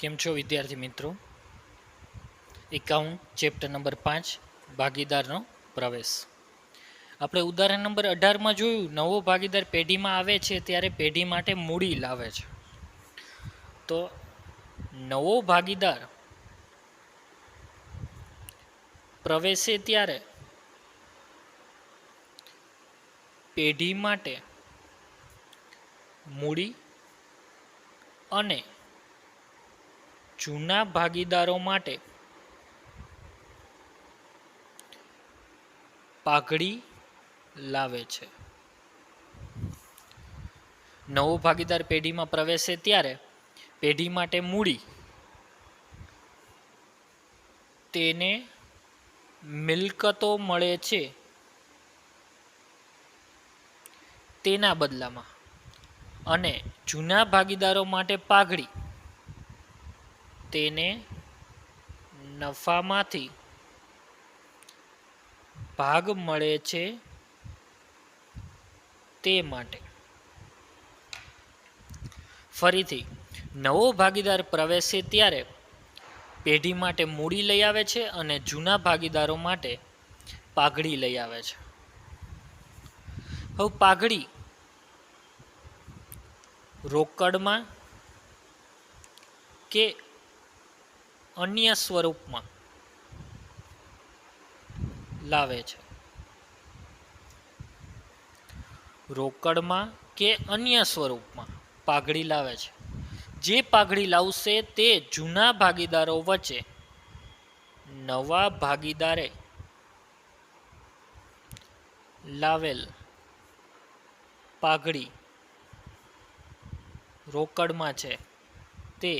કેમ છો વિદ્યાર્થી મિત્રો? એકાઉન્ટ ચેપ્ટર નંબર 5 ભાગીદારનો પ્રવેશ. આપણે ઉદાહરણ નંબર 18માં જોયું, નવો ભાગીદાર પેઢીમાં આવે છે ત્યારે પેઢી માટે મૂડી લાવે છે. તો નવો ભાગીદાર પ્રવેશે ત્યારે પેઢી માટે મૂડી અને જૂના ભાગીદારો માટે પાઘડી લાવે છે. નવો ભાગીદાર પેઢીમાં પ્રવેશે ત્યારે પેઢી માટે મૂડી, તેને મિલકતો મળે છે તેના બદલામાં, અને જૂના ભાગીદારો માટે પાઘડી, તેને નફામાંથી ભાગ મળે છે તે માટે. ફરીથી, નવો ભાગીદાર પ્રવેશે ત્યારે પેઢી માટે મૂડી લઈ આવે છે અને જૂના ભાગીદારો માટે પાઘડી લઈ આવે છે. હવે પાઘડી રોકડમાં કે અન્ય સ્વરૂપમાં લાવે છે. રોકડમાં કે અન્ય સ્વરૂપમાં પાઘડી લાવે છે. જે પાઘડી લાવશે તે જૂના ભાગીદારો વચ્ચે નવા ભાગીદારે લાવેલ પાઘડી રોકડમાં છે તે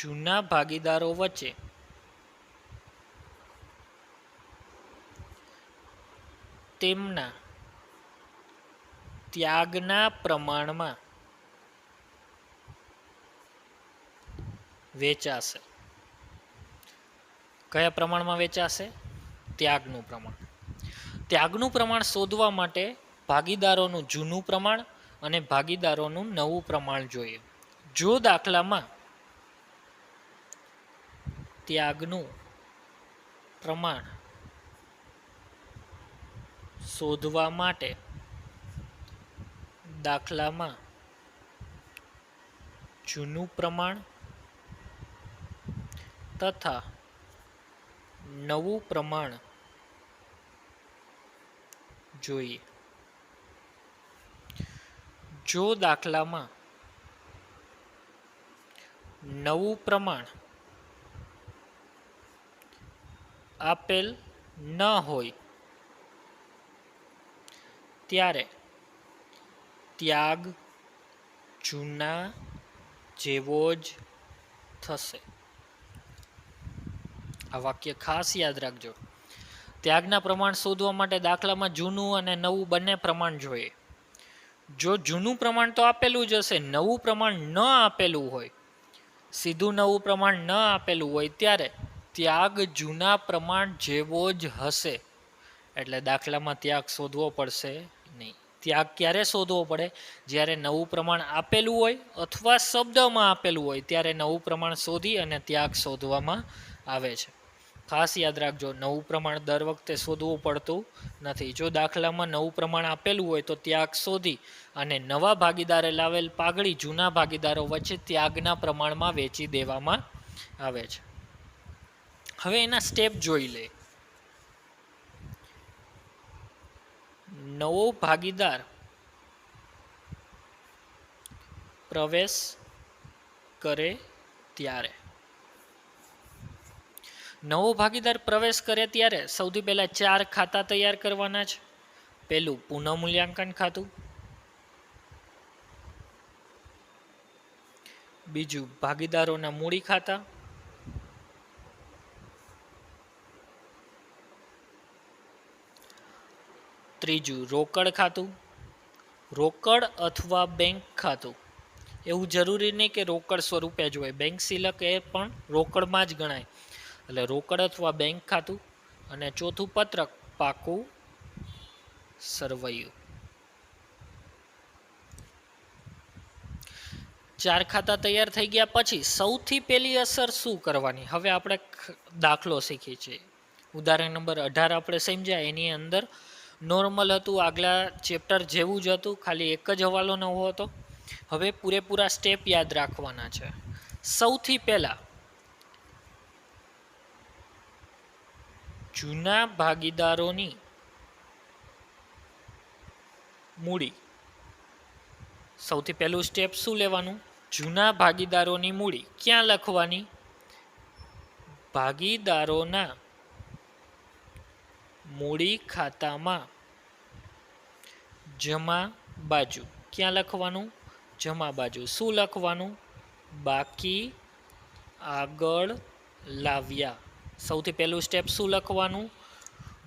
જૂના ભાગીદારો વચ્ચે તેમના ત્યાગના પ્રમાણમાં વેચાશે. કયા પ્રમાણમાં વેચાશે? ત્યાગનું પ્રમાણ. ત્યાગનું પ્રમાણ શોધવા માટે ભાગીદારોનું જૂનું પ્રમાણ અને ભાગીદારોનું નવું પ્રમાણ જોઈએ. જો દાખલામાં ત્યાગનું પ્રમાણ શોધવા માટે દાખલામાં જૂનું પ્રમાણ તથા નવું પ્રમાણ જોઈએ. જો દાખલામાં નવું પ્રમાણ આપેલ ન હોય ત્યારે ત્યાગ જૂના જેવો જ થશે. આ વાક્ય ખાસ યાદ રાખજો. ત્યાગના પ્રમાણ શોધવા માટે દાખલામાં જૂનું અને નવું બંને પ્રમાણ જોઈએ. જો જૂનું પ્રમાણ તો આપેલું જ હશે, નવું પ્રમાણ ન આપેલું હોય, સીધું નવું પ્રમાણ ન આપેલું હોય, ત્યારે ત્યાગ જૂના પ્રમાણ જેવો જ હશે. એટલે દાખલામાં ત્યાગ શોધવો પડશે નહીં. ત્યાગ ક્યારે શોધવો પડે? જ્યારે નવું પ્રમાણ આપેલું હોય અથવા શબ્દમાં આપેલું હોય ત્યારે નવું પ્રમાણ શોધી અને ત્યાગ શોધવામાં આવે છે. ખાસ યાદ રાખજો, નવું પ્રમાણ દર વખતે શોધવું પડતું નથી. જો દાખલામાં નવું પ્રમાણ આપેલું હોય તો ત્યાગ શોધી અને નવા ભાગીદારે લાવેલ પાઘડી જૂના ભાગીદારો વચ્ચે ત્યાગના પ્રમાણમાં વેચી દેવામાં આવે છે. હવે એના સ્ટેપ જોઈ લે. નવો ભાગીદાર પ્રવેશ કરે ત્યારે નવો ભાગીદાર પ્રવેશ કરે ત્યારે સૌથી પહેલા 4 ખાતા તૈયાર કરવાના છે. પહેલું પુનઃમૂલ્યાંકન ખાતું, બીજું ભાગીદારોના મૂડી ખાતા, ત્રીજું રોકડ ખાતું, રોકડ અથવા બેંક ખાતું. એવું જરૂરી નહીં કે રોકડ સ્વરૂપે જ હોય, બેંક સિલક એ પણ રોકડમાં જ ગણાય. એટલે રોકડ અથવા બેંક ખાતું. અને ચોથું પત્રક પાકું સરવૈયું. 4 ખાતા તૈયાર થઈ ગયા પછી સૌથી પહેલી અસર શું કરવાની? હવે આપણે દાખલો શીખી છે. ઉદાહરણ નંબર 18 આપણે સમજ્યા. એની અંદર નોર્મલ હતું, આગલા ચેપ્ટર જેવું જ હતું, ખાલી એક જ હવાલો નવો હતો. હવે પૂરેપૂરા સ્ટેપ યાદ રાખવાના છે. સૌથી પહેલા જૂના ભાગીદારોની મૂડી. સૌથી પહેલું સ્ટેપ શું લેવાનું? જૂના ભાગીદારોની મૂડી ક્યાં લખવાની? ભાગીદારોના મૂડી ખાતામાં જમા બાજુ. ક્યાં લખવાનું? જમા બાજુ. શું લખવાનું? બાકી આગળ લાવ્યા. સૌથી પહેલું સ્ટેપ શું લખવાનું?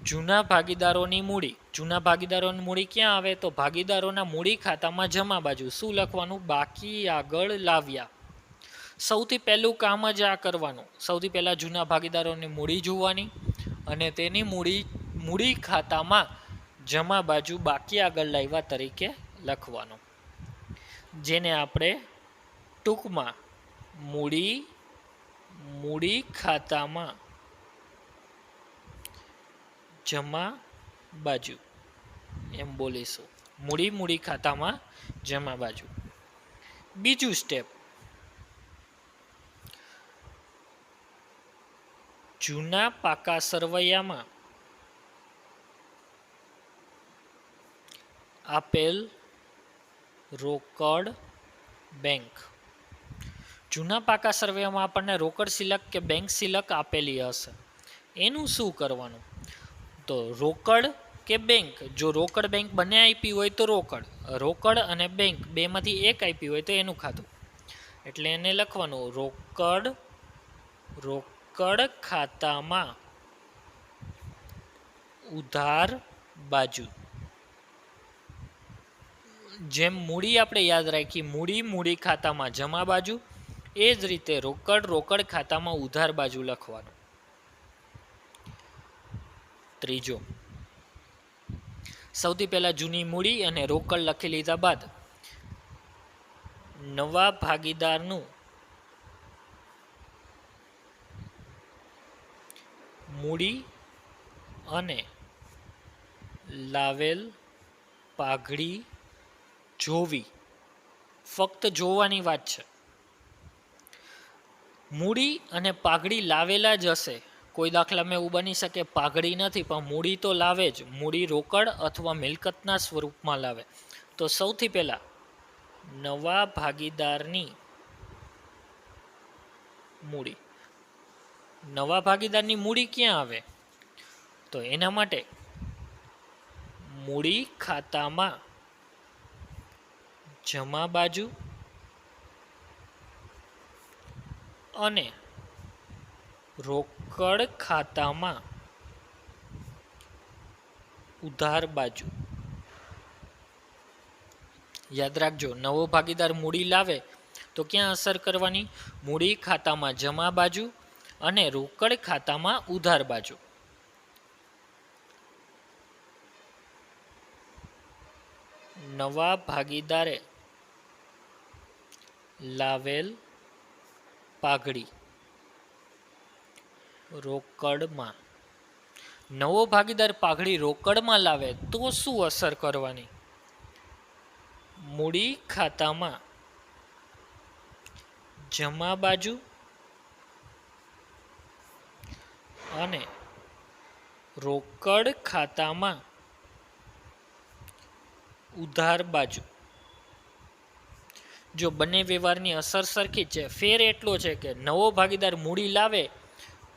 જૂના ભાગીદારોની મૂડી. જૂના ભાગીદારોની મૂડી ક્યાં આવે? તો ભાગીદારોના મૂડી ખાતામાં જમા બાજુ. શું લખવાનું? બાકી આગળ લાવ્યા. સૌથી પહેલું કામ જ આ કરવાનું. સૌથી પહેલાં જૂના ભાગીદારોની મૂડી જોવાની અને તેની મૂડી ખાતામાં જમા બાજુ બાકી આગળ લાવ્યા તરીકે લખવાનું, જેને આપણે ટૂંકમાં મૂડી ખાતામાં જમા બાજુ એમ બોલીશું. મૂડી ખાતામાં જમા બાજુ. બીજું સ્ટેપ, જૂના પાકા સરવૈયામાં આપેલ રોકડ બેંક. જૂના પાકા સરવૈયામાં આપણને રોકડ સિલક કે બેંક સિલક આપેલી હશે. એનું શું કરવાનું? તો રોકડ કે બેંક, જો રોકડ બેંક બંને આપી હોય તો રોકડ અને બેંક બેમાંથી એક આપી હોય તો એનું ખાતું. એટલે એને લખવાનું રોકડ ખાતામાં ઉધાર બાજુ. જેમ મૂડી આપણે યાદ રાખી, મૂડી ખાતામાં જમા બાજુ, એ જ રીતે રોકડ ખાતામાં ઉધાર બાજુ લખવાનું. ત્રીજો, સૌથી પહેલા જૂની મૂડી અને રોકડ લખી લીધા બાદ નવા ભાગીદારનું મૂડી અને લાવેલ પાઘડી જોવી. ફક્ત જોવાની વાત છે. મૂડી અને પાઘડી લાવેલા જ હશે. કોઈ દાખલામાં એવું બની શકે પાઘડી નથી પણ મૂડી તો લાવે જ. મૂડી રોકડ અથવા મિલકતના સ્વરૂપમાં લાવે. તો સૌથી પહેલા નવા ભાગીદારની મૂડી. નવા ભાગીદારની મૂડી ક્યાં આવે? તો એના માટે મૂડી ખાતામાં જમા બાજુ અને રોકડ ખાતામાં ઉધાર બાજુ. યાદ રાખજો, નવો ભાગીદાર મૂડી લાવે તો ક્યાં અસર કરવાની? મૂડી ખાતામાં જમા બાજુ અને રોકડ ખાતામાં ઉધાર બાજુ. નવા ભાગીદારે લાવેલ પાઘડી રોકડમાં. નવો ભાગીદાર પાઘડી રોકડમાં લાવે તો શું અસર કરવાની? મૂડી ખાતામાં જમા બાજુ અને રોકડ ખાતામાં ઉધાર બાજુ. જો બંને વ્યવહારની અસર સરખી છે, ફેર એટલો છે કે નવો ભાગીદાર મૂડી લાવે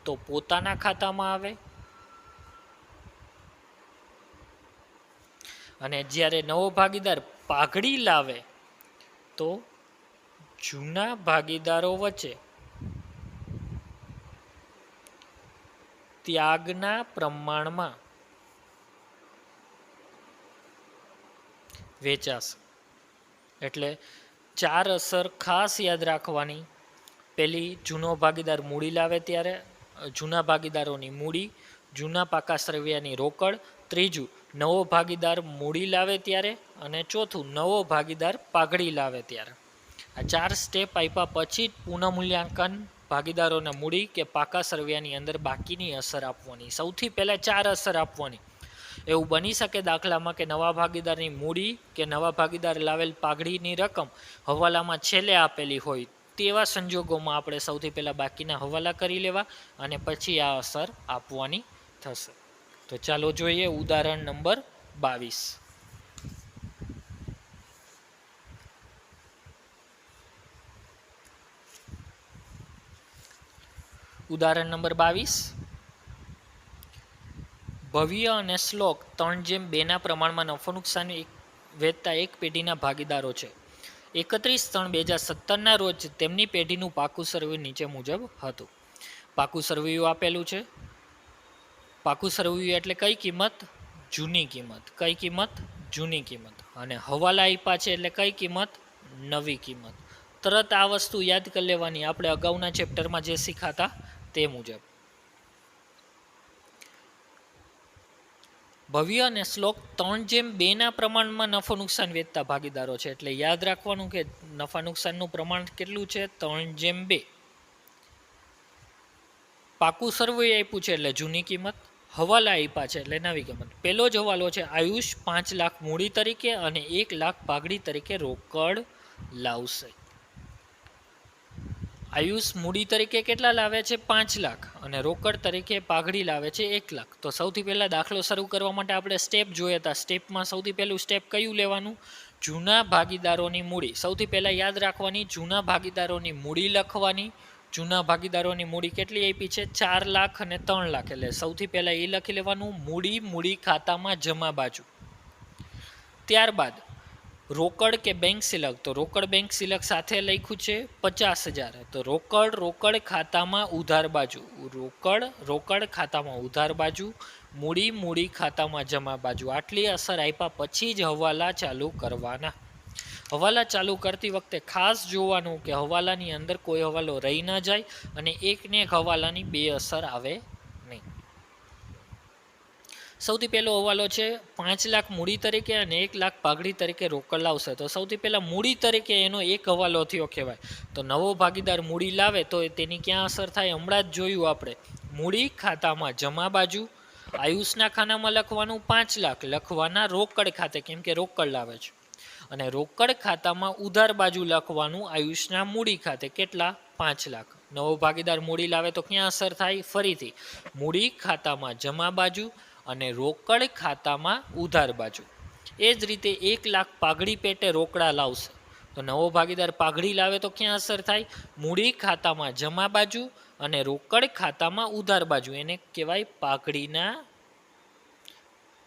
તો પોતાના ખાતામાં આવે અને જ્યારે નવો ભાગીદાર પાઘડી લાવે તો જૂના ભાગીદારો વચ્ચે ત્યાગના પ્રમાણમાં વેચાશે. એટલે 4 અસર ખાસ યાદ રાખવાની. પહેલી, જૂનો ભાગીદાર મૂડી લાવે ત્યારે જૂના ભાગીદારોની મૂડી, જૂના પાકા સરવૈયાની રોકડ. ત્રીજું, નવો ભાગીદાર મૂડી લાવે ત્યારે. અને ચોથું, નવો ભાગીદાર પાઘડી લાવે ત્યારે. આ 4 સ્ટેપ આપ્યા પછી પુનઃમૂલ્યાંકન ભાગીદારોના મૂડી કે પાકા સરવૈયાની અંદર બાકીની અસર આપવાની. સૌથી પહેલાં 4 અસર આપવાની. એવું બની શકે દાખલામાં કે નવા ભાગીદારની મૂડી કે નવા ભાગીદાર લાવેલ પાઘડીની રકમ હવાલામાં છેલ્લે આપેલી હોય. તેવા સંજોગોમાં આપણે સૌથી પહેલાં બાકીના હવાલા કરી લેવા અને પછી આ અસર આપવાની થશે. તો ચાલો જોઈએ ઉદાહરણ નંબર 22. ઉદાહરણ નંબર 22. ભવ્ય અને શ્લોક 3:2 પ્રમાણમાં નફો નુકસાન વેચતા એક પેઢીના ભાગીદારો છે. 31/3/2017 રોજ તેમની પેઢીનું પાકું સરવૈયું નીચે મુજબ હતું. પાકું સરવૈયું આપેલું છે. પાકું સરવૈયું એટલે કઈ કિંમત? જૂની કિંમત. કઈ કિંમત? જૂની કિંમત. અને હવાલા આપ્યા છે એટલે કઈ કિંમત? નવી કિંમત. તરત આ વસ્તુ યાદ કરી લેવાની, આપણે અગાઉના ચેપ્ટરમાં જે શીખાતા તે મુજબ. ભવ્ય અને શ્લોક 3:2 પ્રમાણમાં નફો નુકસાન વેચતા ભાગીદારો છે. એટલે યાદ રાખવાનું કે નફા નુકસાનનું પ્રમાણ કેટલું છે? 3:2. પાકું સરવૈયું આપ્યું છે એટલે જૂની કિંમત, હવાલા આપ્યા છે એટલે નવી કિંમત. પહેલો જ હવાલો છે આયુષ 5 લાખ મૂડી તરીકે અને 1 લાખ પાઘડી તરીકે રોકડ લાવશે. આયુષ મૂડી તરીકે કેટલા લાવે છે? 5 લાખ અને રોકડ તરીકે પાઘડી લાવે છે 1 લાખ. તો સૌથી પહેલા દાખલો શરૂ કરવા માટે આપણે સ્ટેપ જોયા હતા. સ્ટેપમાં સૌથી પહેલું સ્ટેપ કયું લેવાનું? જૂના ભાગીદારોની મૂડી. સૌથી પહેલા યાદ રાખવાની, જૂના ભાગીદારોની મૂડી લખવાની. જૂના ભાગીદારોની મૂડી કેટલી આપી છે? 4 લાખ અને 3 લાખ. એટલે સૌથી પહેલા એ લખી લેવાનું, મૂડી ખાતામાં જમા બાજુ. ત્યારબાદ રોકડ કે બેંક સિલક. તો રોકડ બેંક સિલક સાથે લખ્યું છે 50,000. તો રોકડ ખાતામાં ઉધાર બાજુ. રોકડ ખાતામાં ઉધાર બાજુ. મૂડી ખાતામાં જમા બાજુ. આટલી અસર આપ્યા પછી જ હવાલા ચાલુ કરવાના. હવાલા ચાલુ કરતી વખતે ખાસ જોવાનું કે હવાલાની અંદર કોઈ હવાલો રહી ન જાય અને એકને એક હવાલાની 2 અસર આવે નહીં. સૌથી પહેલો હવાલો છે 5 લાખ મૂડી તરીકે અને 1 લાખ પાઘડી તરીકે રોકડ લાવશે. તો સૌથી પહેલા મૂડી તરીકે એનો એક હવાલો થયો કહેવાય. તો નવો ભાગીદાર મૂડી લાવે તો તેની ક્યાં અસર થાય? હમણાં જ જોયું આપણે. મૂડી ખાતામાં જમા બાજુ. આયુષના ખાનામાં લખવાનું 5 લાખ લખવાના રોકડ ખાતે, કેમ કે રોકડ લાવે છે. અને રોકડ ખાતામાં ઉધાર બાજુ લખવાનું આયુષના મૂડી ખાતે. કેટલા? 5 લાખ. નવો ભાગીદાર મૂડી લાવે તો ક્યાં અસર થાય? ફરીથી મૂડી ખાતામાં જમા બાજુ અને રોકડ ખાતામાં ઉધાર બાજુ. એ જ રીતે 1 લાખ પાઘડી પેટે રોકડા લાવશે. તો નવો ભાગીદાર પાઘડી લાવે તો ક્યાં અસર થાય? મૂડી ખાતામાં જમા બાજુ અને રોકડ ખાતામાં ઉધાર બાજુ. એને કહેવાય પાઘડીના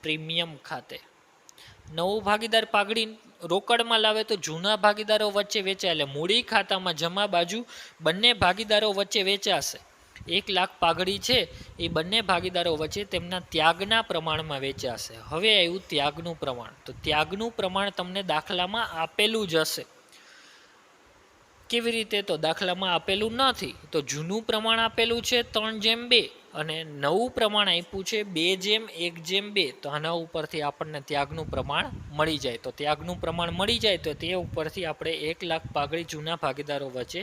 પ્રીમિયમ ખાતે. નવો ભાગીદાર પાઘડી રોકડમાં લાવે તો જૂના ભાગીદારો વચ્ચે વેચાય. એટલે મૂડી ખાતામાં જમા બાજુ બંને ભાગીદારો વચ્ચે વેચાશે. 1 લાખ પાઘડી છે એ બંને ભાગીદારો વચ્ચે તેમના ત્યાગના પ્રમાણમાં વેચાશે. હવે આવ્યું ત્યાગનું પ્રમાણ. તો ત્યાગનું પ્રમાણ તમને દાખલામાં આપેલું જ હશે. કેવી રીતે? તો દાખલામાં આપેલું નથી. તો જૂનું પ્રમાણ આપેલું છે 3:2 અને નવું પ્રમાણ આપ્યું છે 2:1:2. તો આના ઉપરથી આપણને ત્યાગનું પ્રમાણ મળી જાય. તો ત્યાગનું પ્રમાણ મળી જાય તો તે ઉપરથી આપણે 1 લાખ પાઘડી જૂના ભાગીદારો વચ્ચે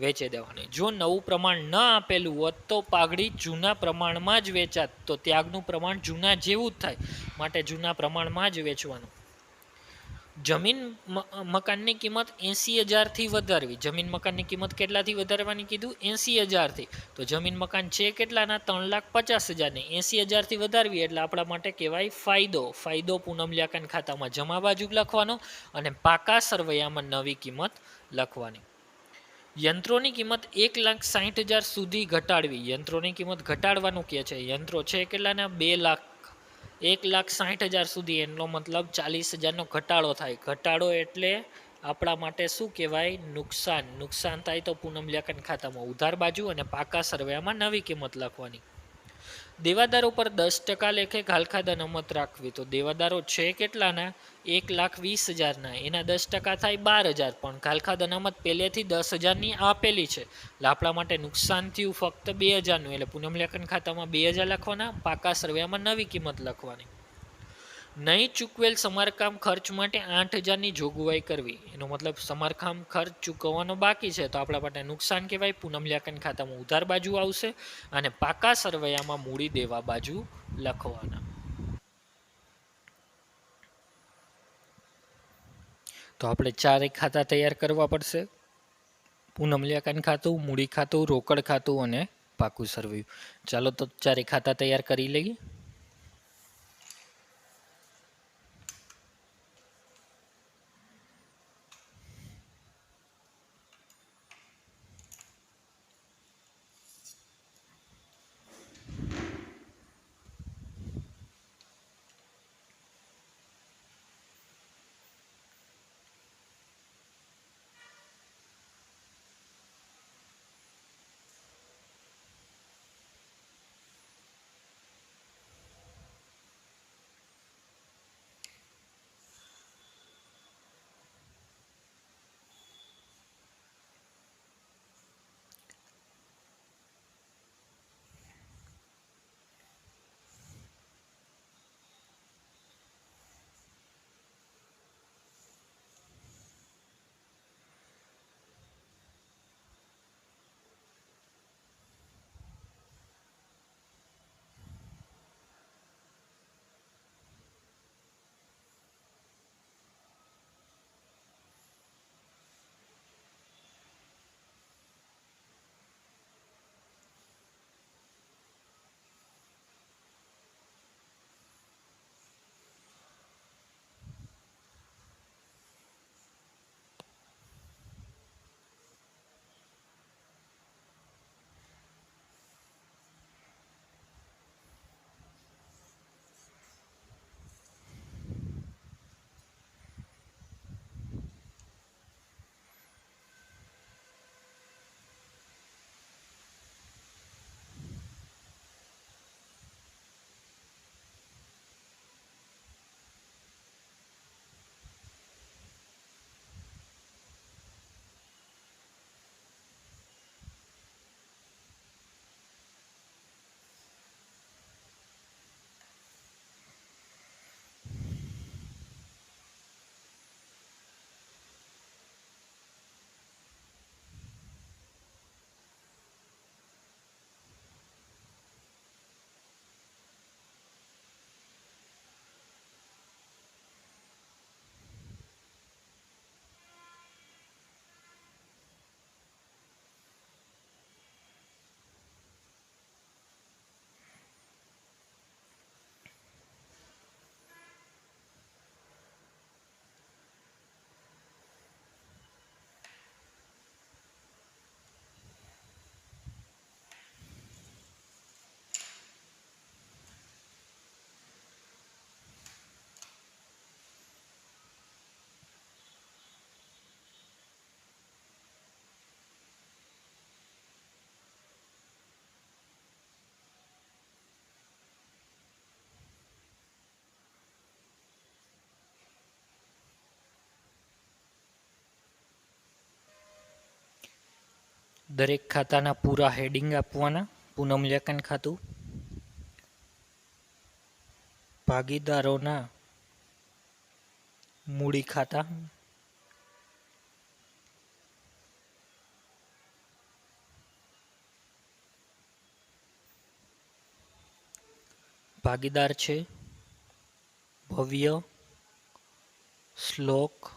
વેચી દેવાની. જો નવું પ્રમાણ ન આપેલું હોત તો પાઘડી જૂના પ્રમાણમાં જ વેચાત. તો ત્યાગનું પ્રમાણ જૂના જેવું જ થાય, માટે જૂના પ્રમાણમાં જ વેચવાનું. જમીન મકાનની કિંમત 80,000થી વધારવી. જમીન મકાનની કિંમત કેટલાથી વધારવાની કીધું? 80,000થી. તો જમીન મકાન છે કેટલાના? 3,50,000. 80,000થી વધારવી એટલે આપણા માટે કહેવાય ફાયદો. ફાયદો પુનઃમૂલ્યાંકન ખાતામાં જમા બાજુ લખવાનો અને પાકા સરવૈયામાં નવી કિંમત લખવાની. યંત્રોની કિંમત 1,60,000 સુધી ઘટાડવી. યંત્રોની કિંમત ઘટાડવાનું કહે છે. યંત્રો છે કેટલાના? 2 લાખ. 1,60,000 સુધી, એનો મતલબ 40,000નો ઘટાડો થાય. ઘટાડો એટલે આપણા માટે શું કહેવાય? નુકસાન. નુકસાન થાય તો પુનઃમૂલ્યાંકન ખાતામાં ઉધાર બાજુ અને પાકા સરવૈયામાં નવી કિંમત લખવાની. દેવાદારો પર 10% લેખે ઘાલખાદ અનામત રાખવી. તો દેવાદારો છે કેટલાના? 1,20,000ના. એના 10% થાય 12,000. પણ ઘાલખાદ અનામત પહેલેથી 10,000ની આપેલી છે. એટલે આપણા માટે નુકસાન થયું ફક્ત 2,000નું. એટલે પુનઃમૂલ્યાંકન ખાતામાં 2,000 લખવાના, પાકા સરવૈયામાં નવી કિંમત લખવાની. નહીં ચૂકવેલ સમારકામ ખર્ચ માટે 8,000ની જોગવાઈ કરવી. એનો મતલબ સમારકામ ખર્ચ ચૂકવવાનો બાકી છે તો આપણા માટે નુકસાન કહેવાય. પુનઃમૂલ્યાંકન ખાતામાં ઉધાર બાજુ આવશે અને પાકા સરવૈયામાં મૂડી દેવા બાજુ લખવાના. તો આપણે 4 ખાતા તૈયાર કરવા પડશે: પુનઃમૂલ્યાંકન ખાતું, મૂડી ખાતું, રોકડ ખાતું અને પાકું સરવૈયું. ચાલો તો 4 ખાતા તૈયાર કરી લઈએ. દરેક ખાતાના પૂરા હેડિંગ આપવાના. પુનઃમૂલ્યાંકન ખાતું, ભાગીદારોના મૂડી ખાતા, ભાગીદાર છે ભવ્ય, શ્લોક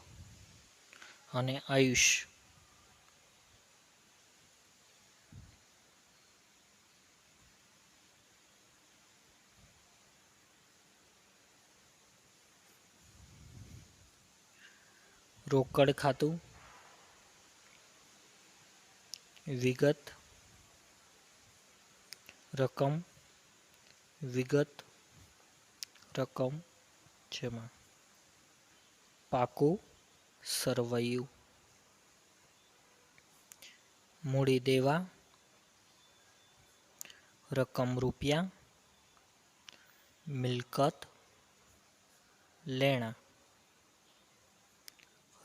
અને આયુષ. રોકડ ખાતું, વિગત, રકમ, વિગત, રકમ જમા. પાકું સરવૈયું, મૂડી દેવા, રકમ રૂપિયા, મિલકત, લેણા,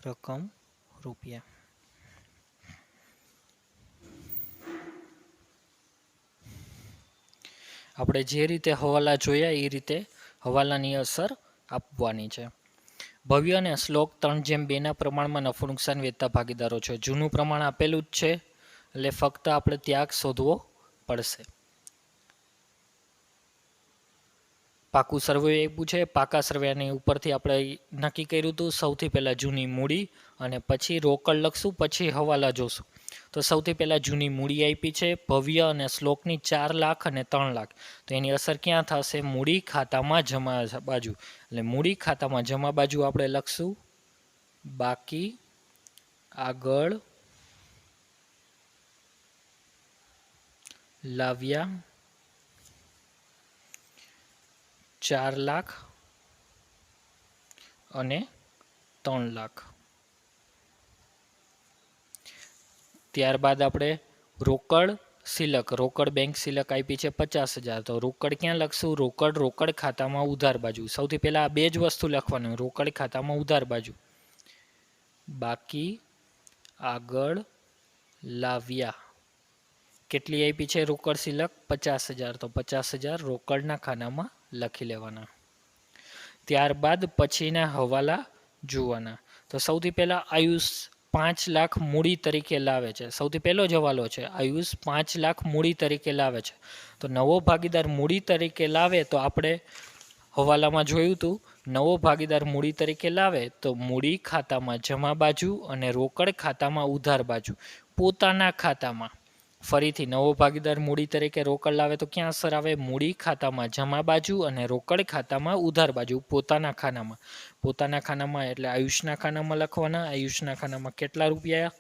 રકમ રૂપિયા. આપણે જે રીતે હવાલા જોયા એ રીતે હવાલાની અસર આપવાની છે. ભવ્ય અને શ્લોક 3:2 પ્રમાણમાં નફો નુકસાન વેચતા ભાગીદારો છે. જૂનું પ્રમાણ આપેલું જ છે એટલે ફક્ત આપણે ત્યાગ શોધવો પડશે. પાકું સર્વે આપ્યું છે. પાકા સર્વેની ઉપરથી આપણે નક્કી કર્યું હતું સૌથી પહેલાં જૂની મૂડી અને પછી રોકડ લખશું, પછી હવાલા જોશું. તો સૌથી પહેલાં જૂની મૂડી આપી છે ભવ્ય અને શ્લોકની 4 લાખ અને 3 લાખ. તો એની અસર ક્યાં થશે? મૂડી ખાતામાં જમા બાજુ. એટલે મૂડી ખાતામાં જમા બાજુ આપણે લખશું બાકી આગળ લાવ્યા 4 લાખ અને 3 લાખ. ત્યારબાદ આપણે રોકડ સિલક, રોકડ બેંક સિલક આપી છે 50,000. તો રોકડ ક્યાં લખશું? રોકડ ખાતામાં ઉધાર બાજુ. સૌથી પહેલાં આ બે જ વસ્તુ લખવાનું, રોકડ ખાતામાં ઉધાર બાજુ. બાકી આગળ લાવ્યા. કેટલી આપી છે રોકડ સિલક? 50,000. તો 50,000 રોકડના ખાનામાં લખી લેવાના. ત્યારબાદ પછીના હવાલા જોવાના. તો સૌથી પહેલાં આયુષ 5 લાખ મૂડી તરીકે લાવે છે. સૌથી પહેલો જ હવાલો છે. આયુષ 5 લાખ મૂડી તરીકે લાવે છે. તો નવો ભાગીદાર મૂડી તરીકે લાવે તો આપણે હવાલામાં જોયું હતું, નવો ભાગીદાર મૂડી તરીકે લાવે તો મૂડી ખાતામાં જમા બાજુ અને રોકડ ખાતામાં ઉધાર બાજુ. પોતાના ખાતામાં ફરીથી નવો ભાગીદાર મૂડી તરીકે રોકડ લાવે તો ક્યાં અસર આવે? મૂડી ખાતામાં જમા બાજુ અને રોકડ ખાતામાં ઉધાર બાજુ. પોતાના ખાનામાં, પોતાના ખાનામાં એટલે આયુષના ખાનામાં લખવાના. આયુષના ખાનામાં કેટલા રૂપિયા?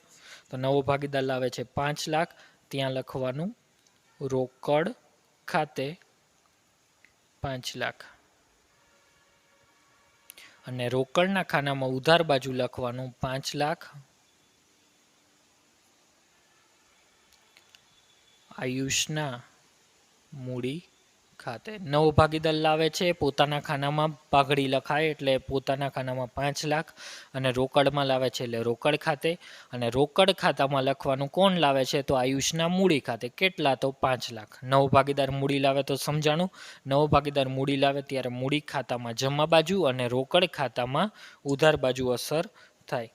તો નવો ભાગીદાર લાવે છે 5 લાખ, ત્યાં લખવાનું રોકડ ખાતે 5 લાખ અને રોકડના ખાનામાં ઉધાર બાજુ લખવાનું 5 લાખ આયુષના મૂડી ખાતે. નવો ભાગીદાર લાવે છે પોતાના ખાનામાં પાઘડી લખાય એટલે પોતાના ખાનામાં 5 લાખ અને રોકડમાં લાવે છે એટલે રોકડ ખાતે. અને રોકડ ખાતામાં લખવાનું કોણ લાવે છે? તો આયુષના મૂડી ખાતે. કેટલા? તો 5 લાખ. નવો ભાગીદાર મૂડી લાવે તો સમજાણું. નવો ભાગીદાર મૂડી લાવે ત્યારે મૂડી ખાતામાં જમા બાજુ અને રોકડ ખાતામાં ઉધાર બાજુ અસર થાય.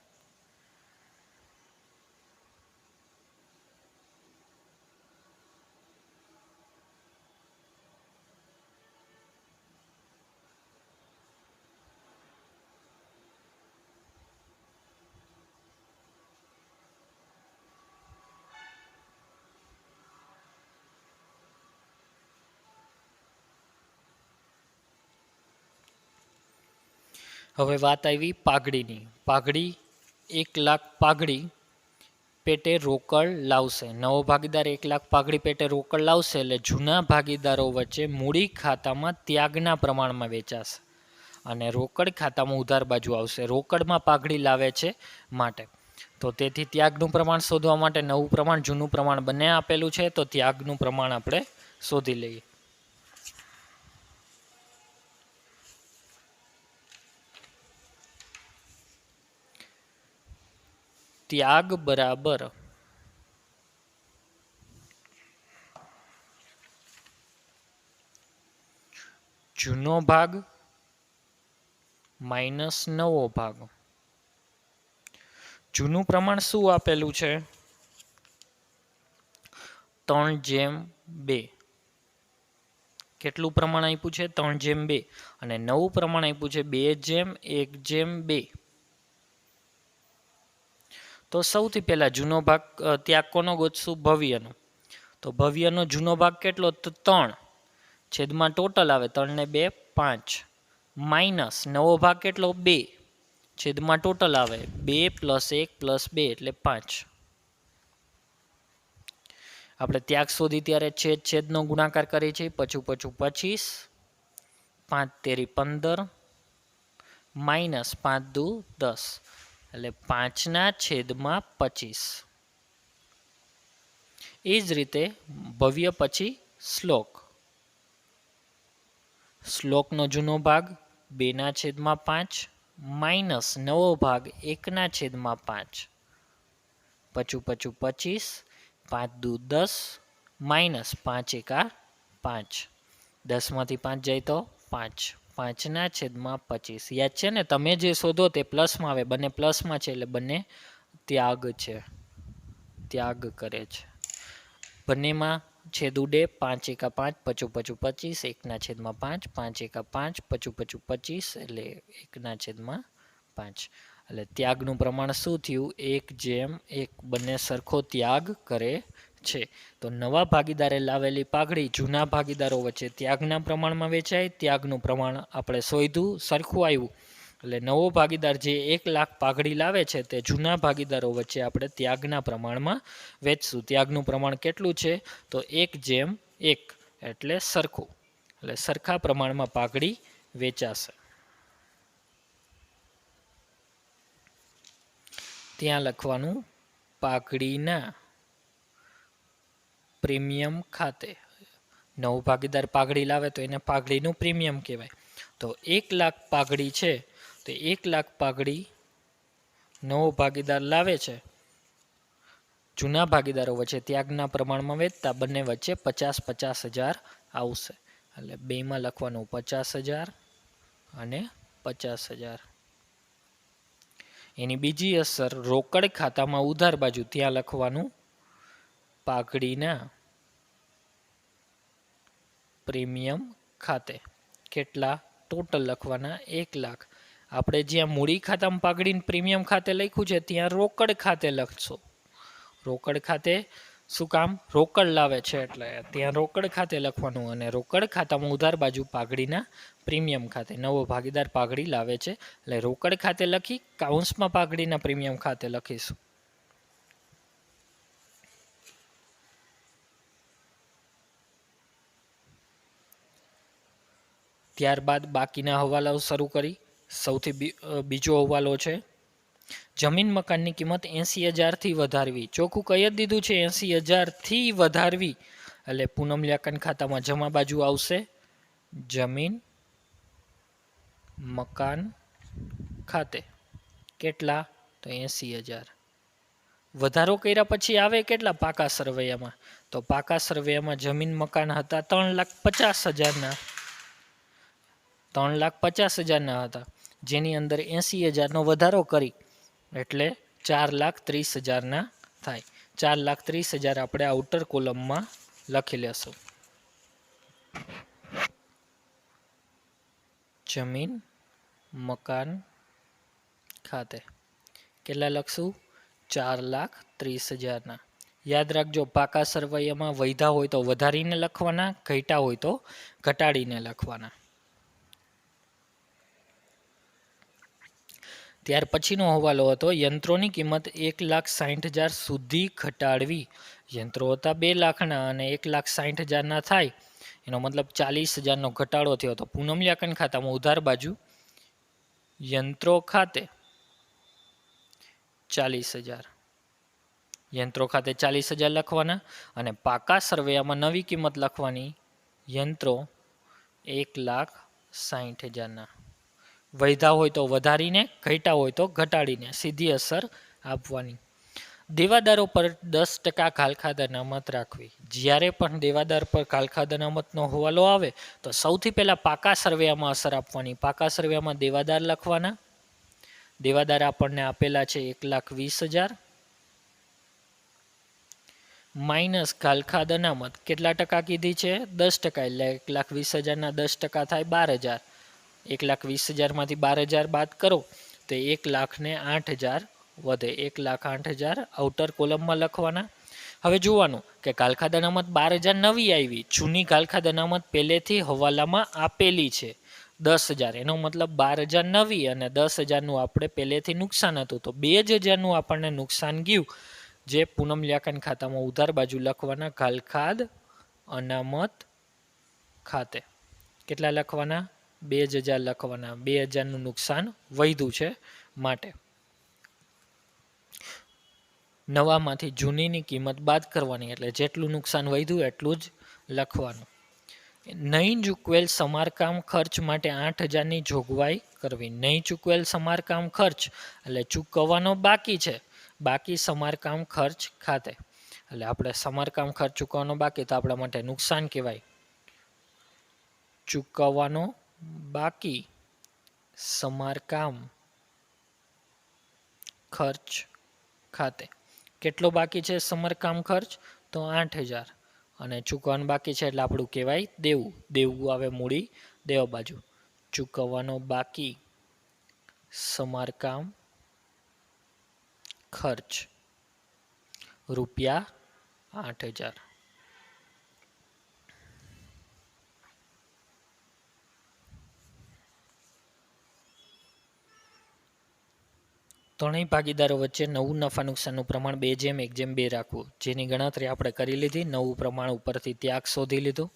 હવે વાત આવી પાઘડીની. પાઘડી 1 લાખ પાઘડી પેટે રોકડ લાવશે. નવો ભાગીદાર 1 લાખ પાઘડી પેટે રોકડ લાવશે એટલે જૂના ભાગીદારો વચ્ચે મૂડી ખાતામાં ત્યાગના પ્રમાણમાં વેચાશે અને રોકડ ખાતામાં ઉધાર બાજુ આવશે. રોકડમાં પાઘડી લાવે છે માટે. તો તેથી ત્યાગનું પ્રમાણ શોધવા માટે નવું પ્રમાણ જૂનું પ્રમાણ બંને આપેલું છે. તો ત્યાગનું પ્રમાણ આપણે શોધી લઈએ. ત્યાગ બરાબર જૂનો ભાગ માઇનસ નવો ભાગ. જૂનું પ્રમાણ શું આપેલું છે? 3:2. કેટલું પ્રમાણ આપ્યું છે? 3:2. અને નવું પ્રમાણ આપ્યું છે 2:1:2. તો સૌથી પહેલા જૂનો ભાગ ત્યાગ કોનો ગોતશું? ભવ્યનો. તો ભવ્યનો જૂનો ભાગ કેટલો? તો 3 છેદમાં ટોટલ આવે 3 ને 2 5 માઇનસ નવો ભાગ કેટલો? 2 છેદમાં ટોટલ આવે 2 + 1 + 2 એટલે 5. આપણે ત્યાગ શોધી ત્યારે છેદનો ગુણાકાર કરીએ છીએ. પછું 25 5 તેરી 15 માઇનસ 5 દુ 10 એટલે 5/25. એ જ રીતે ભવ્ય પછી શ્લોક. શ્લોકનો જૂનો ભાગ 2/5 માઇનસ નવો ભાગ 1/5. પછું 25 5 દુ 10 માઇનસ 5 × 5. 10માંથી 5 જાય તો 5. 5/25 યાદ છે ને, તમે જે શોધો તે પ્લસમાં આવે, બંને પ્લસમાં છે એટલે બંને ત્યાગ છે, ત્યાગ કરે છે. બંનેમાં છેદ ઉડે, 5 × 5 = 25 25, 1/5 5 × 5 = 25 25 એટલે 1/5. એટલે ત્યાગનું પ્રમાણ શું થયું? 1/1. બંને સરખો ત્યાગ કરે છે. તો નવા ભાગીદારે લાવેલી પાઘડી જૂના ભાગીદારો વચ્ચે ત્યાગના પ્રમાણમાં વેચાય. ત્યાગનું પ્રમાણ આપણે શોધ્યું, સરખું આવ્યું. એટલે નવો ભાગીદાર જે 1 લાખ પાઘડી લાવે છે તે જૂના ભાગીદારો વચ્ચે આપણે ત્યાગના પ્રમાણમાં વેચશું. ત્યાગનું પ્રમાણ કેટલું છે? તો 1/1 એટલે સરખું. એટલે સરખા પ્રમાણમાં પાઘડી વેચાશે. ત્યાં લખવાનું પાઘડીના પ્રીમિયમ ખાતે. નવો ભાગીદાર પાઘડી લાવે તો એને પાઘડીનું પ્રીમિયમ કહેવાય. તો 1 લાખ પાઘડી છે, તો 1 લાખ પાઘડી નવો ભાગીદાર લાવે છે. જૂના ભાગીદારો વચ્ચે ત્યાગના પ્રમાણમાં વેચતા બંને વચ્ચે 50,000 આવશે. એટલે બેમાં લખવાનું 50,000 અને 50,000. એની બીજી અસર રોકડ ખાતામાં ઉધાર બાજુ. ત્યાં લખવાનું પાઘડીના પ્રીમિયમ ખાતે. કેટલા? ટોટલ લખવાના 1 લાખ. આપણે જ્યાં મૂડી ખાતામાં પાઘડીને પ્રીમિયમ ખાતે લખ્યું છે ત્યાં રોકડ ખાતે લખશો. રોકડ ખાતે શું કામ? રોકડ લાવે છે એટલે ત્યાં રોકડ ખાતે લખવાનું. અને રોકડ ખાતામાં ઉધાર બાજુ પાઘડીના પ્રીમિયમ ખાતે. નવો ભાગીદાર પાઘડી લાવે છે એટલે રોકડ ખાતે લખી, કાઉન્સમાં પાઘડીના પ્રીમિયમ ખાતે લખીશું. ત્યારબાદ બાકીના હવાલાઓ શરૂ કરી. સૌથી બીજો હવાલો છે જમીન મકાનની કિંમત 80,000થી વધારવી. ચોખ્ખું કહી જ દીધું છે 80,000થી વધારવી. એટલે પૂનમ લ્યાકન ખાતામાં જમા બાજુ આવશે જમીન મકાન ખાતે. કેટલા? તો 80,000. વધારો કર્યા પછી આવે કેટલા પાકા સરવૈયામાં? તો પાકા સરવૈયામાં જમીન મકાન હતા 3,50,000ના. 3,50,000ના હતા, જેની અંદર 80,000નો વધારો કરી એટલે 4,30,000ના થાય. 4,30,000 આપણે આઉટર કોલમમાં લખી લેશું. જમીન મકાન ખાતે કેટલા લખશું? 4,30,000ના. યાદ રાખજો, પાકા સરવૈયામાં વધ્યા હોય તો વધારીને લખવાના, ઘટ્યા હોય તો ઘટાડીને લખવાના. ત્યાર પછીનો હવાલો હતો યંત્રોની કિંમત 1,60,000 સુધી ઘટાડવી. યંત્રો હતા 2 લાખના અને 1,60,000ના થાય. એનો મતલબ 40,000નો ઘટાડો થયો. તો પૂનમ લ્યાકન ખાતામાં ઉધાર બાજુ યંત્રો ખાતે 40,000. યંત્રો ખાતે 40,000 લખવાના. અને પાકા સરવૈયામાં નવી કિંમત લખવાની. યંત્રો 1,60,000ના. વધ્યા હોય તો વધારીને, ઘટ્યા હોય તો ઘટાડીને સીધી અસર આપવાની. દેવાદારો પર 10% ખાલખાદ અનામત રાખવી. જ્યારે પણ દેવાદાર પર ખાલખાદ અનામતનો હવાલો આવે તો સૌથી પહેલાં પાકા સરવૈયામાં અસર આપવાની. પાકા સરવૈયામાં દેવાદાર લખવાના. દેવાદાર આપણને આપેલા છે 1,20,000 માઇનસ ખાલખાદ અનામત. કેટલા ટકા કીધી છે? 10%. એટલે 1,20,000ના 10% થાય 12,000. 1,20,000માંથી 12,000 બાદ કરો તો 1,08,000 વધે. 1,08,000 આઉટર કોલમમાં લખવાના. હવે જોવાનું કે ખાલખાદ અનામત 12,000 નવી આવી. જૂની ખાલખાદ અનામત પહેલેથી હવાલામાં આપેલી છે 10,000. એનો મતલબ 12,000 નવી અને 10,000નું આપણે પહેલેથી નુકસાન હતું. તો 2,000નું આપણને નુકસાન ગયું, જે પૂનમ લ્યાકન ખાતામાં ઉધાર બાજુ લખવાના ખાલખાદ અનામત ખાતે. કેટલા લખવાના? 2,000 લખવાના. 2,000નું નુકસાન વધ્યું છે માટે. નવામાંથી જૂનીની કિંમત બાદ કરવાની. એટલે જેટલું નુકસાન વધ્યું એટલું જ લખવાનું. નહીં ચૂકવેલ સમારકામ ખર્ચ માટે 8,000ની જોગવાઈ કરવી. નહીં ચૂકવેલ સમારકામ ખર્ચ એટલે ચૂકવવાનો બાકી છે. બાકી સમારકામ ખર્ચ ખાતે. એટલે આપણે સમારકામ ખર્ચ ચૂકવવાનો બાકી તો આપણા માટે નુકસાન કહેવાય. ચૂકવવાનો બાકી સમારકામ ખર્ચ ખાતે. કેટલો બાકી છે સમારકામ ખર્ચ? તો 8,000 અને ચૂકવવાનું બાકી છે એટલે આપણું કહેવાય દેવું. દેવું આવે મૂડી દેવા બાજુ. ચૂકવવાનો બાકી સમારકામ ખર્ચ રૂપિયા 8,000. ત્રણેય ભાગીદારો વચ્ચે નવું નફા નુકસાનનું પ્રમાણ 2:1:2 રાખવું, જેની ગણતરી આપણે કરી લીધી. નવું પ્રમાણ ઉપરથી ત્યાગ શોધી લીધું.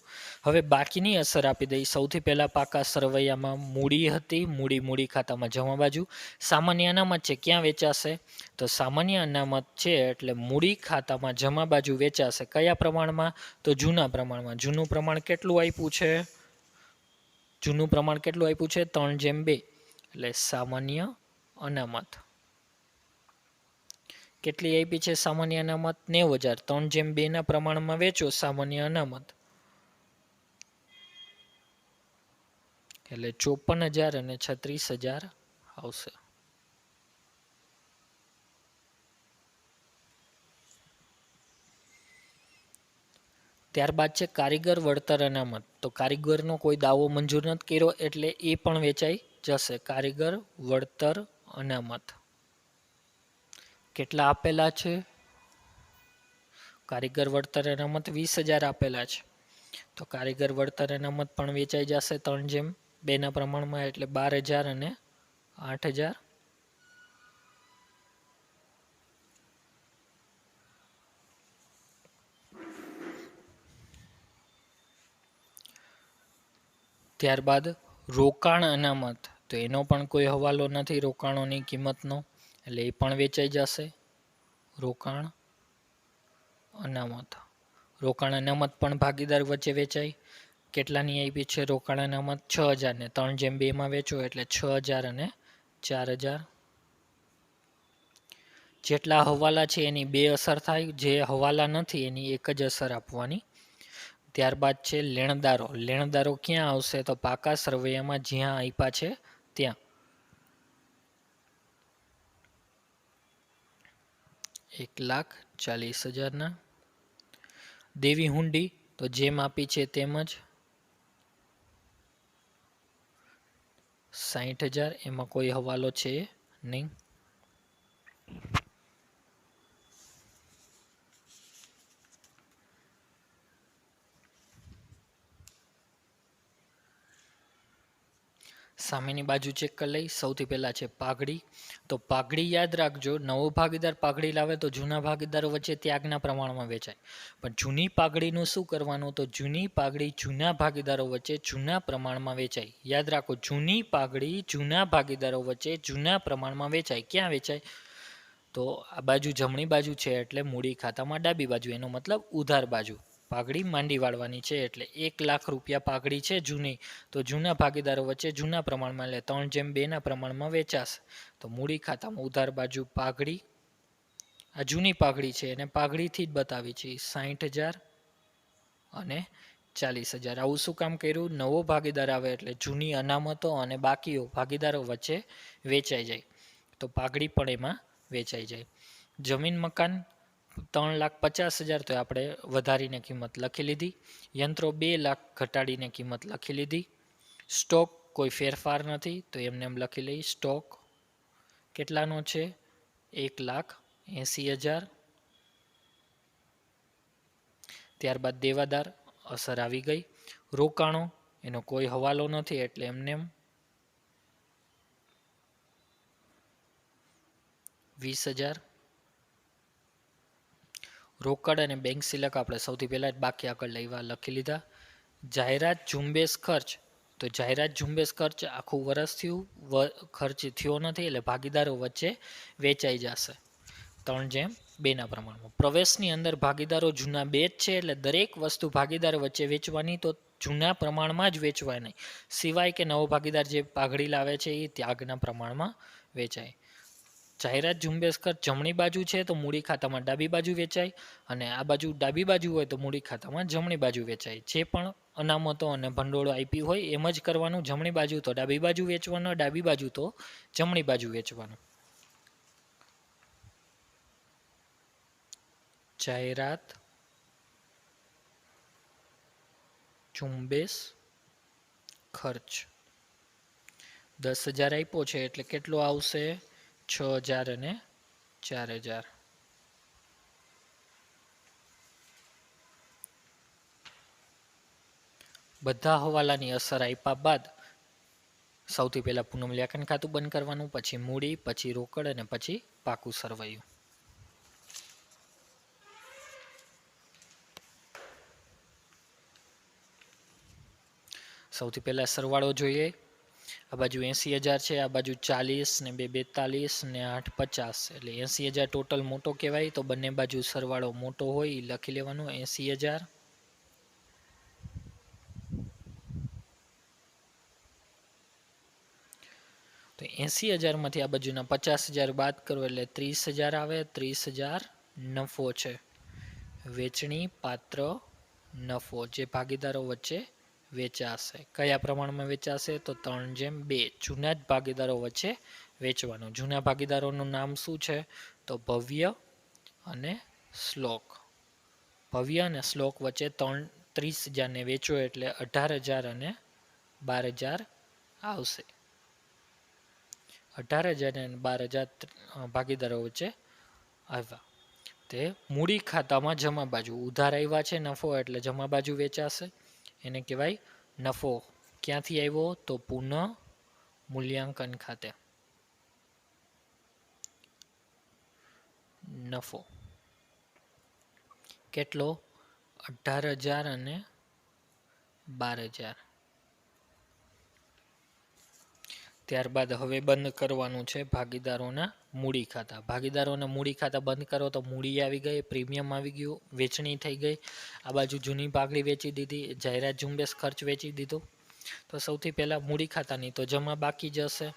હવે બાકીની અસર આપી દઈ. સૌથી પહેલાં પાકા સરવૈયામાં મૂડી હતી. મૂડી ખાતામાં જમા બાજુ. સામાન્ય અનામત છે, ક્યાં વેચાશે? તો સામાન્ય અનામત છે એટલે મૂડી ખાતામાં જમા બાજુ વેચાશે. કયા પ્રમાણમાં? તો જૂના પ્રમાણમાં. જૂનું પ્રમાણ કેટલું આપ્યું છે? જૂનું પ્રમાણ કેટલું આપ્યું છે? 3:2. એટલે સામાન્ય અનામત કેટલી આપી છે? સામાન્ય અનામત 90,000. 3:2 ના પ્રમાણમાં વેચો સામાન્ય અનામત એટલે 54,000 અને 36,000 આવશે. ત્યારબાદ છે કારીગર વળતર અનામત. તો કારીગરનો કોઈ દાવો મંજૂર નથી કર્યો એટલે એ પણ વેચાઈ જશે. કારીગર વળતર અનામત કેટલા આપેલા છે? કારીગર વળતર અનામત 20,000 આપેલા છે. તો કારીગર વળતર અનામત પણ વેચાઈ જશે 3:2 ના પ્રમાણમાં એટલે 12,000 અને 8,000. ત્યારબાદ રોકાણ અનામત. તો એનો પણ કોઈ હવાલો નથી રોકાણોની કિંમતનો એટલે એ પણ વેચાઈ જશે. રોકાણ અનામત. રોકાણ અનામત પણ ભાગીદાર વચ્ચે વેચાય. કેટલાની આપી છે રોકાણ અનામત? 6,000 ને 3:2 માં વેચો એટલે 6,000 અને 4,000. જેટલા હવાલા છે એની 2 અસર થાય. જે હવાલા નથી એની એક જ અસર આપવાની. ત્યારબાદ છે લેણદારો. લેણદારો ક્યાં આવશે? તો પાકા સરવૈયામાં જ્યાં આપ્યા છે ત્યાં. 1,40,000 ના. દેવી હુંડી. તો જેમ આપી છે તેમ જ 60,000. એમાં કોઈ હવાલો છે નહીં. સામેની બાજુ ચેક કરી લઈ. સૌથી પહેલા છે પાઘડી. તો પાઘડી યાદ રાખજો, નવો ભાગીદાર પાઘડી લાવે તો જૂના ભાગીદારો વચ્ચે ત્યાગના પ્રમાણમાં વેચાય. પણ જૂની પાઘડીનું શું કરવાનું? તો જૂની પાઘડી જૂના ભાગીદારો વચ્ચે જૂના પ્રમાણમાં વેચાય. યાદ રાખો, જૂની પાઘડી જૂના ભાગીદારો વચ્ચે જૂના પ્રમાણમાં વેચાય. ક્યાં વેચાય? તો આ બાજુ જમણી બાજુ છે એટલે મૂડી ખાતામાં ડાબી બાજુ, એનો મતલબ ઉધાર બાજુ. પાઘડી માંડી વાળવાની છે એટલે 1,00,000 રૂપિયા પાઘડી છે જૂની, તો જૂના ભાગીદારો વચ્ચે જૂના પ્રમાણમાં એટલે 3:2 ના પ્રમાણમાં વેચાશે. તો મૂડી ખાતામાં ઉધાર બાજુ પાઘડી. આ જૂની પાઘડી છે એને પાઘડીથી જ બતાવી છે. 60,000 અને 40,000. આવું શું કામ કર્યું? નવો ભાગીદાર આવે એટલે જૂની અનામતો અને બાકીઓ ભાગીદારો વચ્ચે વેચાઈ જાય. તો પાઘડી પણ એમાં વેચાઈ જાય. જમીન મકાન 3,50,000. તો આપણે વધારીને કિંમત લખી લીધી. યંત્રો 2,00,000 ઘટાડીને કિંમત લખી લીધી. સ્ટોક કોઈ ફેરફાર નથી તો એમને એમ લખી લઈ. સ્ટોક કેટલાનો છે? 1,80,000. ત્યારબાદ દેવાદાર અસર આવી ગઈ. રોકાણો એનો કોઈ હવાલો નથી એટલે એમને 20,000. રોકડ અને બેંક સિલક આપણે સૌથી પહેલા જ બાકી આગળ લેવા લખી લીધા. જાહેરાત ઝુંબેશ ખર્ચ. તો જાહેરાત ઝુંબેશ ખર્ચ આખું વર્ષ થયું, ખર્ચ થયો નથી એટલે ભાગીદારો વચ્ચે વેચાઈ જશે 3:2 ના પ્રમાણમાં. પ્રવેશની અંદર ભાગીદારો જૂના 2 જ છે એટલે દરેક વસ્તુ ભાગીદારો વચ્ચે વેચવાની તો જૂના પ્રમાણમાં જ વેચવાય નહીં, સિવાય કે નવો ભાગીદાર જે પાઘડી લાવે છે એ ત્યાગના પ્રમાણમાં વેચાય. જાહેરાત ઝુંબેશ ખર્ચ જમણી બાજુ છે તો મૂડી ખાતામાં ડાબી બાજુ વેચાય, અને આ બાજુ ડાબી બાજુ હોય તો મૂડી ખાતામાં જમણી બાજુ વેચાય. જે પણ અનામતો અને ભંડોળ આપ્યું હોય એમ જ કરવાનું. જમણી બાજુ તો ડાબી બાજુ વેચવાનું, ડાબી બાજુ તો જમણી બાજુ વેચવાનું. જાહેરાત, ઝુંબેશ, ખર્ચ. 10,000 આપ્યો છે એટલે કેટલો આવશે? 6,000 અને 4,000. બધા હવાલાની અસર આપ્યા બાદ સૌથી પહેલા પુનઃમૂલ્યાંકન ખાતું બંધ કરવાનું, પછી મૂડી, પછી રોકડ અને પછી પાકું સરવૈયું. સૌથી પહેલા સરવાળો જોઈએ. આ બાજુ 80,000 છે, આ બાજુ 40 ને 2 42 ને 8 50, એટલે 80,000 ટોટલ મોટો કહેવાય. તો બંને બાજુ સરવાળો મોટો હોય એ લખી લેવાનો. 80,000 તો 80,000 માંથી આ બાજુના 50,000 બાદ કરો એટલે 30,000 આવે. 30,000 નફો છે, વેચણી પાત્ર નફો, જે ભાગીદારો વચ્ચે વેચાશે. કયા પ્રમાણમાં વેચાશે? તો 3:2. જૂના જ ભાગીદારો વચ્ચે વેચવાનું. જૂના ભાગીદારોનું નામ શું છે? તો ભવ્ય અને શ્લોક. ભવ્ય અને શ્લોક વચ્ચે 30,000 ને વેચો એટલે 18,000 અને 12,000 આવશે. 18,000 અને 12,000 ભાગીદારો વચ્ચે આવ્યા. તે મૂડી ખાતામાં જમા બાજુ ઉધાર આવ્યા છે નફો એટલે જમા બાજુ વેચાશે. એને કહેવાય નફો. ક્યાંથી આવ્યો? તો પુનઃ મૂલ્યાંકન ખાતે. નફો કેટલો? 18,000 અને 12,000. ત્યારબાદ હવે બંધ કરવાનું છે ભાગીદારોના મૂડી ખાતા. ભાગીદારોના મૂડી ખાતા બંધ કરો તો મૂડી આવી ગઈ, પ્રીમિયમ આવી ગયું, વેચણી થઈ ગઈ. આ બાજુ જૂની ભાગડી વેચી દીધી, જાહેરાત ઝુંબેશ ખર્ચ વેચી દીધું. તો સૌથી પહેલા મૂડી ખાતાની તો જમા બાકી જશે.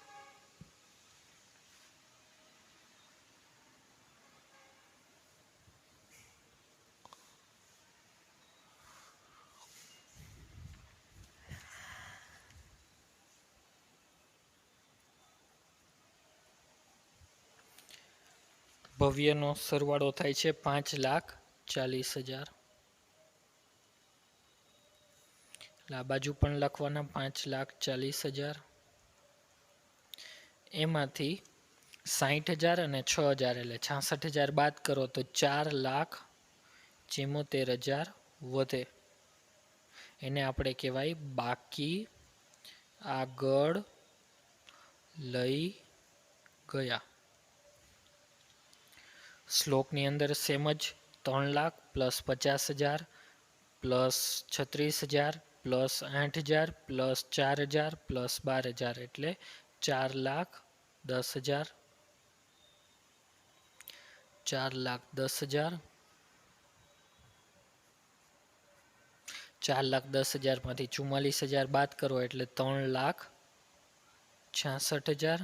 ભવ્યનો સરવાળો થાય છે 5,40,000. આ બાજુ પણ લખવાના 5,40,000. એમાંથી 60,000 અને 6,000 એટલે 66,000 બાદ કરો તો 4,74,000 વધે. એને આપણે કહેવાય બાકી આગળ લઈ ગયા. શ્લોકની અંદર સેમ જ 3 lakh plus 50,000 plus 36,000 plus 8,000 plus 4,000 plus 12,000 એટલે 4,10,000. 4,10,000. 4,10,000 માંથી 44,000 બાદ કરો એટલે 3,66,000.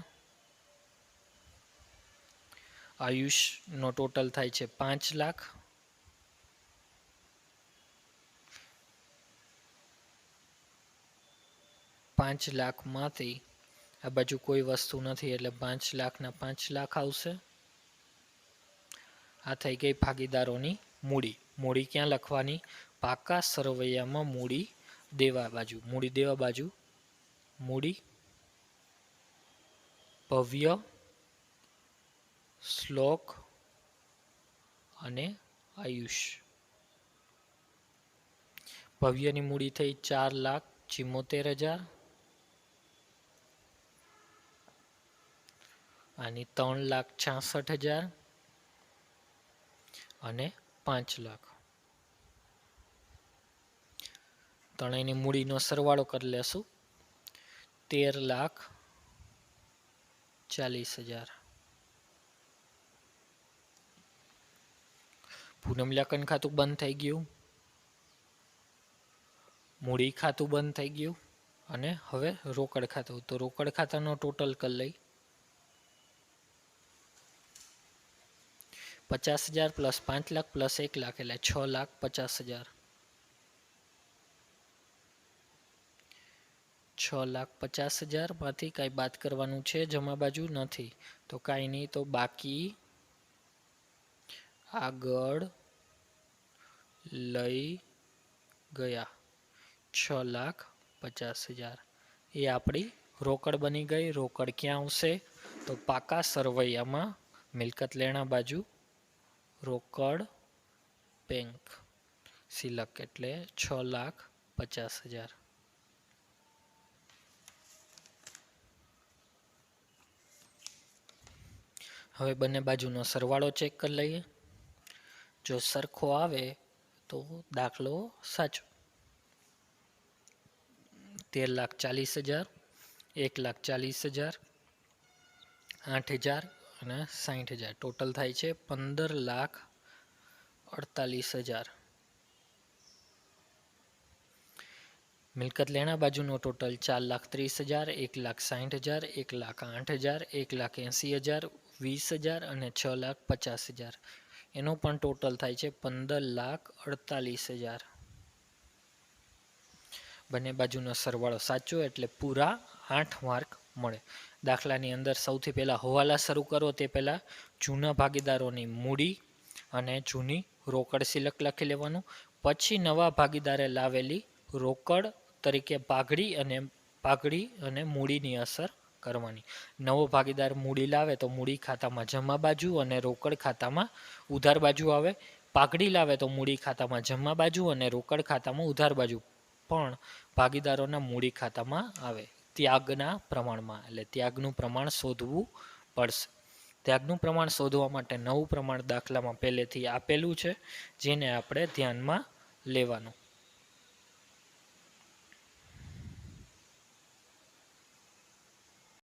આયુષનો ટોટલ થાય છે 5 લાખ. 5 લાખમાંથી આ બાજુ કોઈ વસ્તુ નથી એટલે 5 લાખના 5 લાખ આવશે. આ થઈ ગઈ ભાગીદારોની મૂડી. મૂડી ક્યાં લખવાની? પાકા સરવૈયામાં મૂડી દેવા બાજુ. મૂડી દેવા બાજુ મૂડી, ભવ્ય, શ્લોક અને આયુષ. ભવ્યની મૂડી થઈ 4,74,000. આની 3,66,000 અને 5 લાખ. ત્રણેયની મૂડીનો સરવાળો કરી લેશું. 13,40,000. પુનઃમૂલ્યાંકન ખાતું બંધ થઈ ગયું, મૂડી ખાતું બંધ થઈ ગયું અને હવે રોકડ ખાતું. તો રોકડ ખાતાનો ટોટલ કરી લઈ. 50,000 પ્લસ 5 લાખ પ્લસ 1 લાખ એટલે 6,50,000. 6,50,000 માંથી કાંઈ બાદ કરવાનું છે, જમા બાજુ નથી તો કાંઈ નહીં, તો બાકી આગળ લઈ ગયા 6,50,000 એ આપણી રોકડ બની ગઈ. રોકડ ક્યાં આવશે? તો પાકા સરવૈયામાં મિલકત લેણા બાજુ રોકડ બેંક સિલક એટલે 6,50,000. હવે બંને બાજુનો સરવાળો ચેક કરી લઈએ. જો સરખો આવે તો દાખલો સાચો. 13,40,000, 1,40,000, 8,000 અને 60,000 ટોટલ થાય છે 15,48,000. મિલકત લેણા બાજુનો ટોટલ 4,30,000, 1,60,000, 1,08,000, 1,80,000, 20,000 અને 6,50,000. એનો પણ ટોટલ થાય છે 15,48,000. બંને બાજુનો સરવાળો સાચો એટલે પૂરા 8 માર્ક મળે. દાખલાની અંદર સૌથી પહેલાં હવાલા શરૂ કરો તે પહેલાં જૂના ભાગીદારોની મૂડી અને જૂની રોકડ સિલક લખી લેવાનું. પછી નવા ભાગીદારે લાવેલી રોકડ તરીકે પાઘડી અને મૂડીની અસર કરવાની. નવો ભાગીદાર મૂડી લાવે તો મૂડી ખાતામાં જમા બાજુ અને રોકડ ખાતામાં ઉધાર બાજુ આવે. પાઘડી લાવે તો મૂડી ખાતામાં જમા બાજુ અને રોકડ ખાતામાં ઉધાર બાજુ પણ ભાગીદારોના મૂડી ખાતામાં આવે ત્યાગના પ્રમાણમાં. એટલે ત્યાગનું પ્રમાણ શોધવું પડશે. ત્યાગનું પ્રમાણ શોધવા માટે નવું પ્રમાણ દાખલામાં પહેલેથી આપેલું છે, જેને આપણે ધ્યાનમાં લેવાનું.